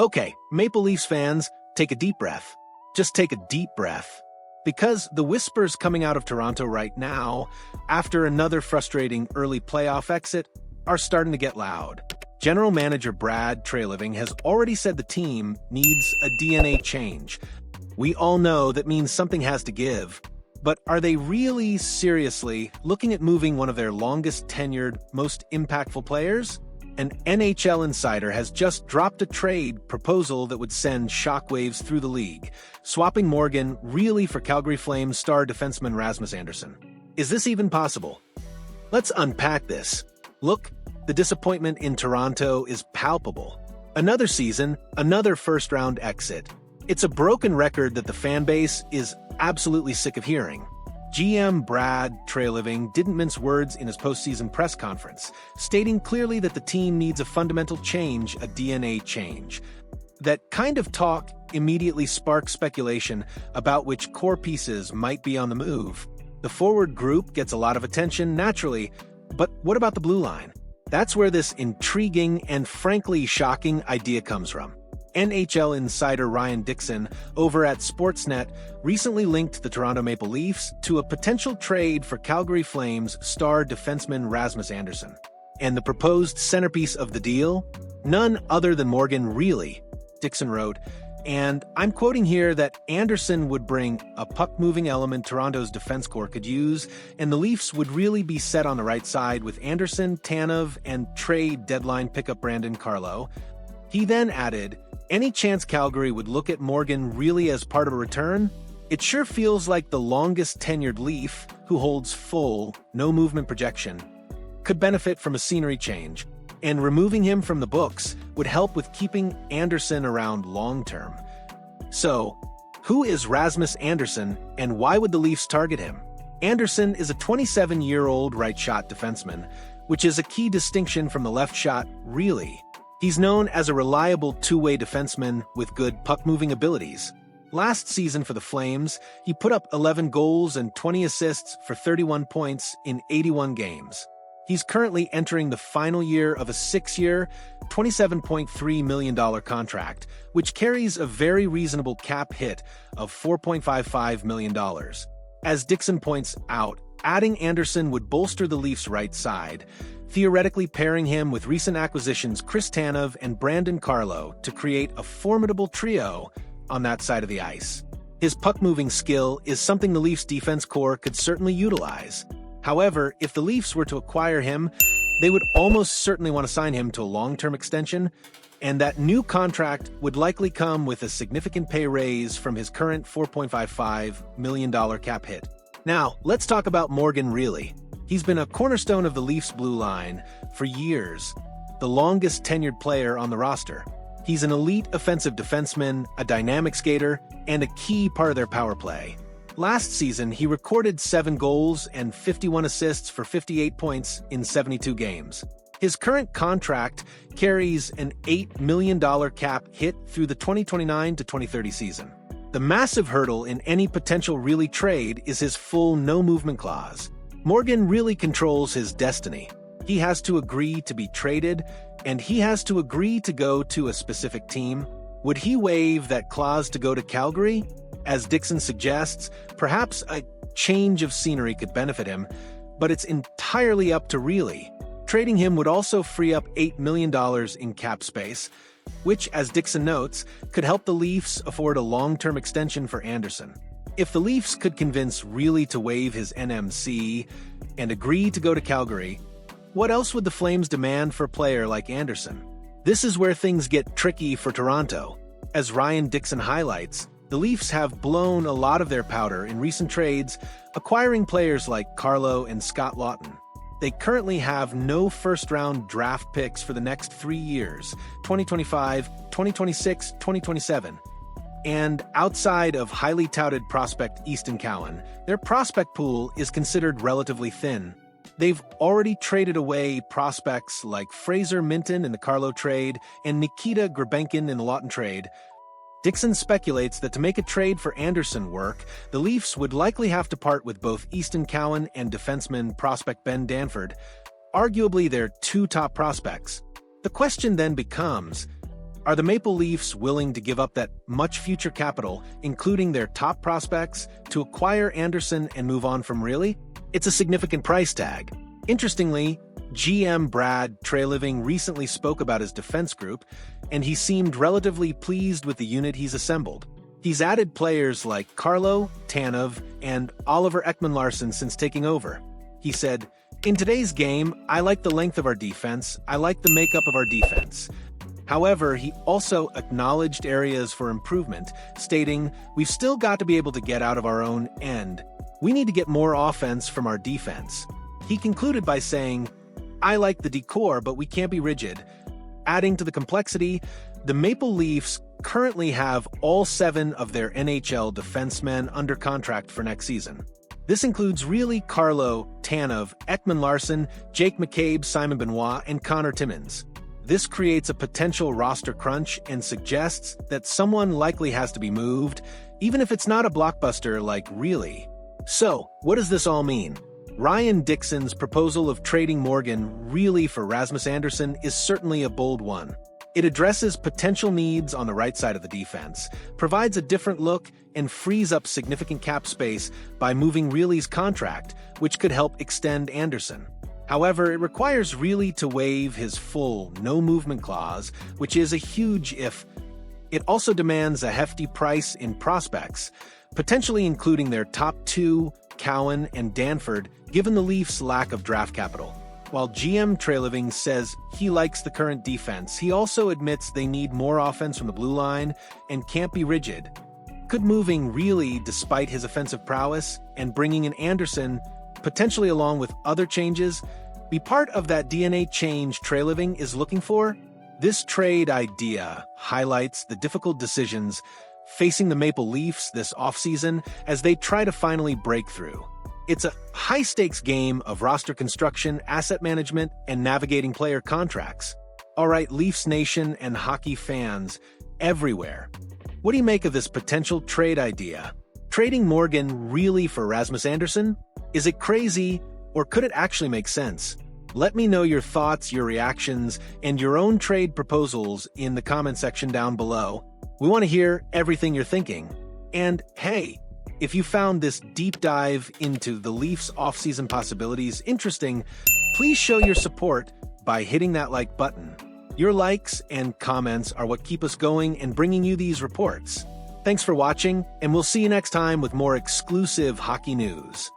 Okay, Maple Leafs fans, take a deep breath. Just take a deep breath. Because the whispers coming out of Toronto right now, after another frustrating early playoff exit, are starting to get loud. General Manager Brad Treliving has already said the team needs a DNA change. We all know that means something has to give. But are they really seriously looking at moving one of their longest-tenured, most impactful players? An NHL insider has just dropped a trade proposal that would send shockwaves through the league, swapping Morgan Rielly for Calgary Flames star defenseman Rasmus Andersson. Is this even possible? Let's unpack this. Look, the disappointment in Toronto is palpable. Another season, another first-round exit. It's a broken record that the fan base is absolutely sick of hearing. GM Brad Treliving didn't mince words in his postseason press conference, stating clearly that the team needs a fundamental change, a DNA change. That kind of talk immediately sparked speculation about which core pieces might be on the move. The forward group gets a lot of attention, naturally, but what about the blue line? That's where this intriguing and frankly shocking idea comes from. NHL insider Ryan Dixon over at Sportsnet recently linked the Toronto Maple Leafs to a potential trade for Calgary Flames star defenseman Rasmus Andersson. And the proposed centerpiece of the deal? None other than Morgan Rielly, Dixon wrote, and I'm quoting here that Andersson would bring a puck-moving element Toronto's defense core could use, and the Leafs would really be set on the right side with Andersson, Tanev, and trade deadline pickup Brandon Carlo. He then added, any chance Calgary would look at Morgan Rielly as part of a return? It sure feels like the longest-tenured Leaf, who holds full, no-movement projection, could benefit from a scenery change, and removing him from the books would help with keeping Andersson around long-term. So, who is Rasmus Andersson, and why would the Leafs target him? Andersson is a 27-year-old right-shot defenseman, which is a key distinction from the left-shot Rielly. He's known as a reliable two-way defenseman with good puck-moving abilities. Last season for the Flames, he put up 11 goals and 20 assists for 31 points in 81 games. He's currently entering the final year of a 6-year, $27.3 million contract, which carries a very reasonable cap hit of $4.55 million. As Dixon points out, adding Andersson would bolster the Leafs' right side, theoretically pairing him with recent acquisitions Chris Tanev and Brandon Carlo to create a formidable trio on that side of the ice. His puck-moving skill is something the Leafs' defense core could certainly utilize. However, if the Leafs were to acquire him, they would almost certainly want to sign him to a long-term extension, and that new contract would likely come with a significant pay raise from his current $4.55 million cap hit. Now, let's talk about Morgan Rielly. He's been a cornerstone of the Leafs' blue line for years, the longest-tenured player on the roster. He's an elite offensive defenseman, a dynamic skater, and a key part of their power play. Last season, he recorded 7 goals and 51 assists for 58 points in 72 games. His current contract carries an $8 million cap hit through the 2029 to 2030 season. The massive hurdle in any potential Rielly trade is his full no-movement clause. Morgan really controls his destiny. He has to agree to be traded, and he has to agree to go to a specific team. Would he waive that clause to go to Calgary? As Dixon suggests, perhaps a change of scenery could benefit him, but it's entirely up to Rielly. Trading him would also free up $8 million in cap space, which, as Dixon notes, could help the Leafs afford a long-term extension for Andersson. If the Leafs could convince Rielly to waive his NMC and agree to go to Calgary, what else would the Flames demand for a player like Andersson? This is where things get tricky for Toronto. As Ryan Dixon highlights, the Leafs have blown a lot of their powder in recent trades, acquiring players like Carlo and Scott Laughton. They currently have no first-round draft picks for the next 3 years, 2025, 2026, 2027. And outside of highly touted prospect Easton Cowan, their prospect pool is considered relatively thin. They've already traded away prospects like Fraser Minton in the Carlo trade and Nikita Grabenkin in the Laughton trade. Dixon speculates that to make a trade for Andersson work, the Leafs would likely have to part with both Easton Cowan and defenseman prospect Ben Danford, arguably their 2 top prospects. The question then becomes, Are the Maple Leafs willing to give up that much future capital, including their top prospects, to acquire Andersson and move on from Rielly? It's a significant price tag. Interestingly, GM Brad Treliving recently spoke about his defense group, and he seemed relatively pleased with the unit he's assembled. He's added players like Carlo, Tanev, and Oliver Ekman-Larsson since taking over. He said, "In today's game, I like the length of our defense, I like the makeup of our defense." However, he also acknowledged areas for improvement, stating, "We've still got to be able to get out of our own end. We need to get more offense from our defense." He concluded by saying, "I like the decor, but we can't be rigid." Adding to the complexity, the Maple Leafs currently have all 7 of their NHL defensemen under contract for next season. This includes Rielly, Carlo, Tanev, Ekman-Larsson, Jake McCabe, Simon Benoit, and Connor Timmins. This creates a potential roster crunch and suggests that someone likely has to be moved, even if it's not a blockbuster like Rielly. So, what does this all mean? Ryan Dixon's proposal of trading Morgan Rielly for Rasmus Andersson is certainly a bold one. It addresses potential needs on the right side of the defense, provides a different look, and frees up significant cap space by moving Rielly's contract, which could help extend Andersson. However, it requires Rielly to waive his full no-movement clause, which is a huge if. It also demands a hefty price in prospects, potentially including their top 2, Cowan and Danford, given the Leafs' lack of draft capital. While GM Treliving says he likes the current defense, he also admits they need more offense from the blue line and can't be rigid. Could moving Rielly, despite his offensive prowess, and bringing in Andersson, potentially along with other changes, be part of that DNA change Treliving is looking for? This trade idea highlights the difficult decisions facing the Maple Leafs this offseason as they try to finally break through. It's a high-stakes game of roster construction, asset management, and navigating player contracts. All right, Leafs Nation and hockey fans everywhere. What do you make of this potential trade idea? Trading Morgan Rielly for Rasmus Andersson? Is it crazy, or could it actually make sense? Let me know your thoughts, your reactions, and your own trade proposals in the comment section down below. We want to hear everything you're thinking. And hey, if you found this deep dive into the Leafs offseason possibilities interesting, please show your support by hitting that like button. Your likes and comments are what keep us going and bringing you these reports. Thanks for watching, and we'll see you next time with more exclusive hockey news.